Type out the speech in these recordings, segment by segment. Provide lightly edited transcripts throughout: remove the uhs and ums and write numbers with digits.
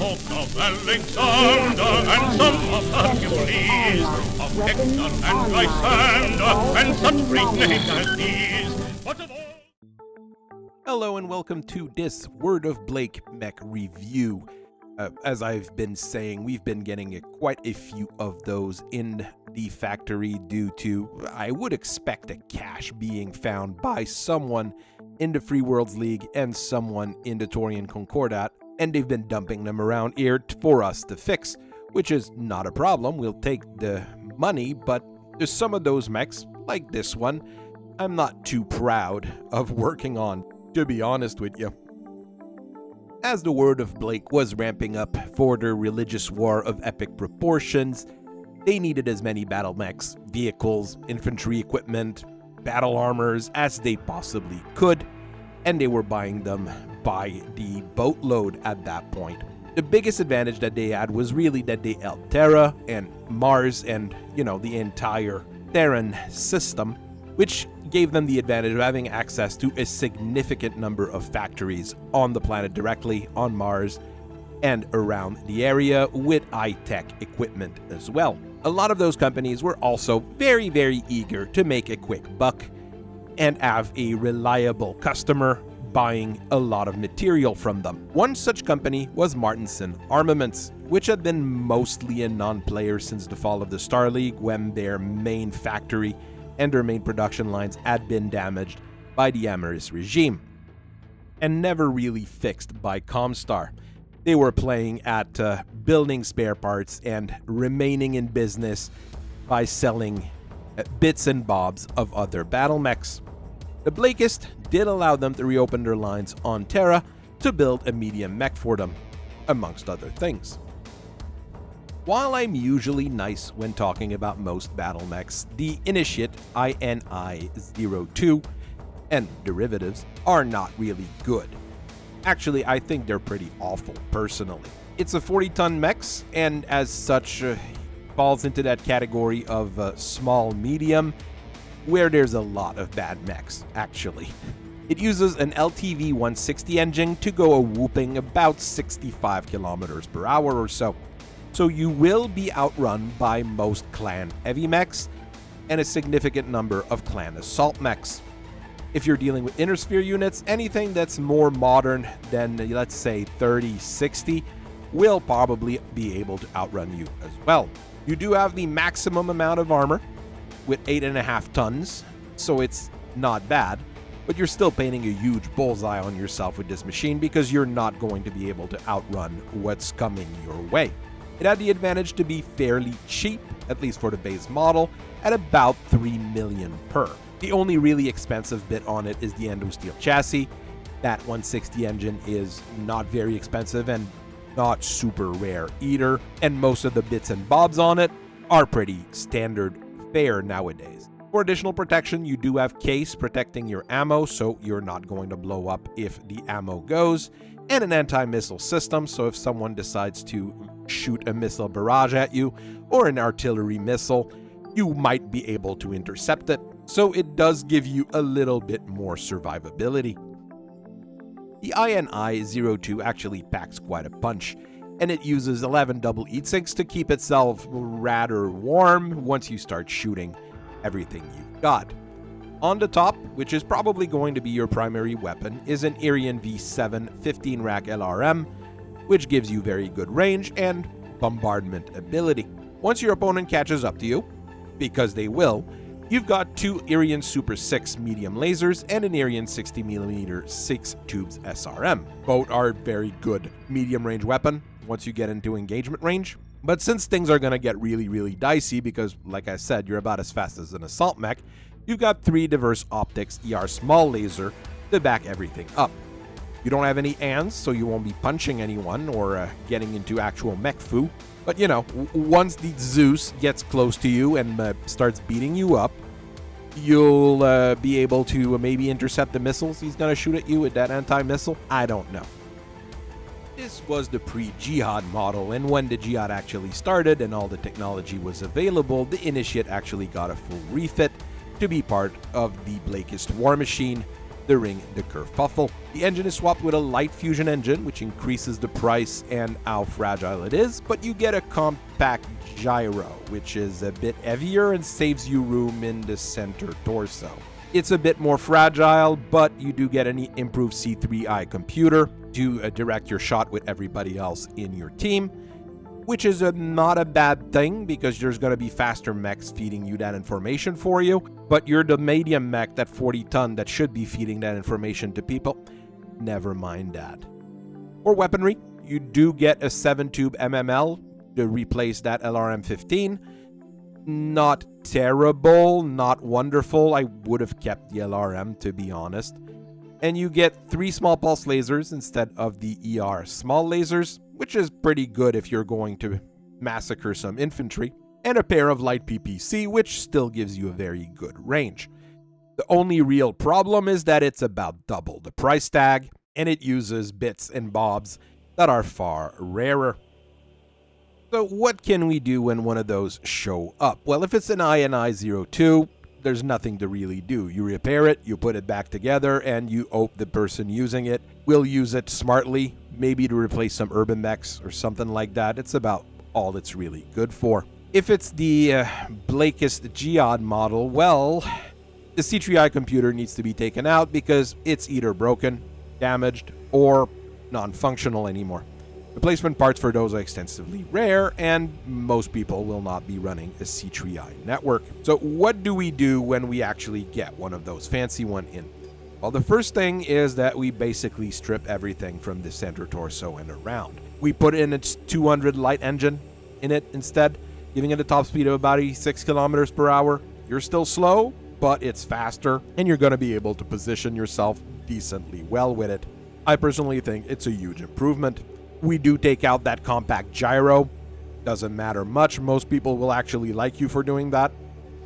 folk of Alexander, and some of Hercules, of Hector and Lysander, and such great names as these. But of all... Hello and welcome to this Word of Mech review. As I've been saying, we've been getting quite a few of those in the factory due to, I would expect, a cache being found by someone in the Free Worlds League and someone in the Taurian Concordat, and they've been dumping them around here for us to fix, which is not a problem. We'll take the money, but there's some of those mechs, like this one, I'm not too proud of working on, to be honest with you. As the Word of Blake was ramping up for their religious war of epic proportions, they needed as many battle mechs, vehicles, infantry equipment, battle armors as they possibly could, and they were buying them by the boatload at that point. The biggest advantage that they had was really that they held Terra and Mars and, the entire Terran system, which gave them the advantage of having access to a significant number of factories on the planet directly, on Mars, and around the area with high-tech equipment as well. A lot of those companies were also very, very eager to make a quick buck and have a reliable customer buying a lot of material from them. One such company was Martinson Armaments, which had been mostly a non-player since the fall of the Star League, when their main factory and their main production lines had been damaged by the Amaris regime, and never really fixed by Comstar. They were playing at building spare parts and remaining in business by selling bits and bobs of other battle mechs. The Blakist did allow them to reopen their lines on Terra to build a medium mech for them, amongst other things. While I'm usually nice when talking about most battle mechs, the Initiate INI-02 and derivatives are not really good. Actually, I think they're pretty awful, personally. It's a 40-ton mechs, and as such, falls into that category of small-medium, where there's a lot of bad mechs, actually. It uses an LTV 160 engine to go a whooping about 65 kilometers per hour or so. So you will be outrun by most clan heavy mechs and a significant number of clan assault mechs. If you're dealing with inner sphere units, anything that's more modern than, let's say, 30-60 will probably be able to outrun you as well. You do have the maximum amount of armor with 8.5 tons, so it's not bad, but you're still painting a huge bullseye on yourself with this machine because you're not going to be able to outrun what's coming your way. It had the advantage to be fairly cheap, at least for the base model, at about 3 million per. The only really expensive bit on it is the endosteel chassis. That 160 engine is not very expensive and not super rare either, and most of the bits and bobs on it are pretty standard fare nowadays. For additional protection, you do have case protecting your ammo, so you're not going to blow up if the ammo goes, and an anti-missile system, so if someone decides to shoot a missile barrage at you or an artillery missile, you might be able to intercept it, so it does give you a little bit more survivability. The INI-02 actually packs quite a punch, and it uses 11 double heat sinks to keep itself rather warm once you start shooting everything you've got. On the top, which is probably going to be your primary weapon, is an Irian V7 15-rack LRM, which gives you very good range and bombardment ability. Once your opponent catches up to you, because they will, you've got two Irian Super 6 medium lasers and an Irian 60mm 6 tubes SRM. Both are very good medium range weapon once you get into engagement range. But since things are going to get really, really dicey because, like I said, you're about as fast as an assault mech, you've got 3 diverse optics ER small laser to back everything up. You don't have any ANs, so you won't be punching anyone or getting into actual mech foo. But once the Zeus gets close to you and starts beating you up, you'll be able to maybe intercept the missiles he's going to shoot at you with that anti-missile. I don't know. This was the pre-Jihad model, and when the Jihad actually started and all the technology was available, the Initiate actually got a full refit to be part of the Blakist war machine, the during the kerfuffle. The engine is swapped with a light fusion engine, which increases the price and how fragile it is, but you get a compact gyro, which is a bit heavier and saves you room in the center torso. It's a bit more fragile, but you do get an improved C3i computer to direct your shot with everybody else in your team, which is not a bad thing because there's going to be faster mechs feeding you that information for you, but you're the medium mech, that 40-ton that should be feeding that information to people. Never mind that. For weaponry, you do get a 7-tube MML to replace that LRM-15. Not terrible, not wonderful. I would have kept the LRM, to be honest. And you get 3 small pulse lasers instead of the ER small lasers, which is pretty good if you're going to massacre some infantry, and a pair of light PPC, which still gives you a very good range. The only real problem is that it's about double the price tag, and it uses bits and bobs that are far rarer. So what can we do when one of those show up? Well, if it's an INI-02, there's nothing to really do. You repair it, you put it back together, and you hope the person using it will use it smartly, maybe to replace some Urbanmechs or something like that. It's about all it's really good for. If it's the Blakist Jihad model, well, the C3i computer needs to be taken out because it's either broken, damaged, or non-functional anymore. Replacement parts for those are extensively rare, and most people will not be running a C3i network. So what do we do when we actually get one of those fancy one in? Well, the first thing is that we basically strip everything from the center torso and around. We put in its 200 light engine in it instead, giving it a top speed of about 86 kilometers per hour. You're still slow, but it's faster, and you're going to be able to position yourself decently well with it. I personally think it's a huge improvement. We do take out that compact gyro. Doesn't matter much. Most people will actually like you for doing that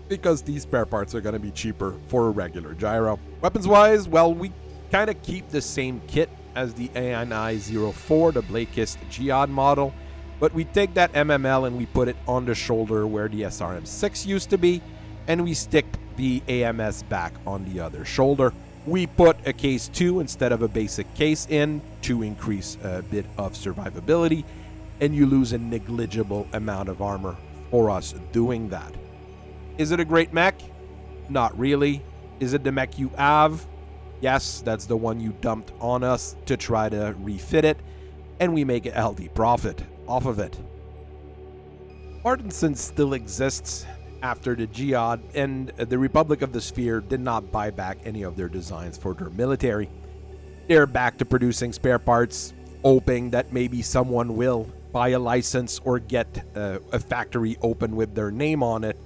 because these spare parts are going to be cheaper for a regular gyro. Weapons-wise, well, we kind of keep the same kit as the ANI-04, the Blakist Jihad model, but we take that MML and we put it on the shoulder where the SRM-6 used to be, and we stick the AMS back on the other shoulder. We put a case 2 instead of a basic case in to increase a bit of survivability, and you lose a negligible amount of armor for us doing that. Is it a great mech? Not really. Is it the mech you have? Yes, that's the one you dumped on us to try to refit it, and we make a healthy profit off of it. Martinson still exists after the Jihad, and the Republic of the Sphere did not buy back any of their designs for their military. They're back to producing spare parts, hoping that maybe someone will buy a license or get a factory open with their name on it,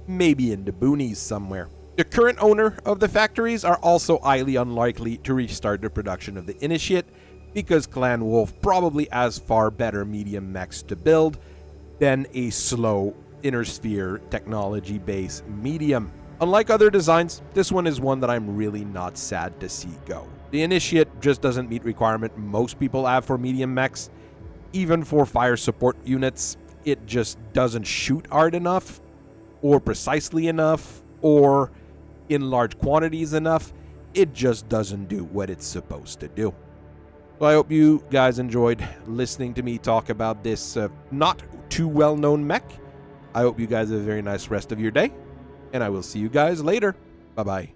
maybe in the boonies somewhere. The current owner of the factories are also highly unlikely to restart the production of the Initiate because Clan Wolf probably has far better medium mechs to build than a slow inner sphere technology-based medium. Unlike other designs, this one is one that I'm really not sad to see go. The Initiate just doesn't meet requirement most people have for medium mechs. Even for fire support units, it just doesn't shoot hard enough, or precisely enough, or in large quantities enough. It just doesn't do what it's supposed to do. So I hope you guys enjoyed listening to me talk about this not too well-known mech. I hope you guys have a very nice rest of your day, and I will see you guys later. Bye-bye.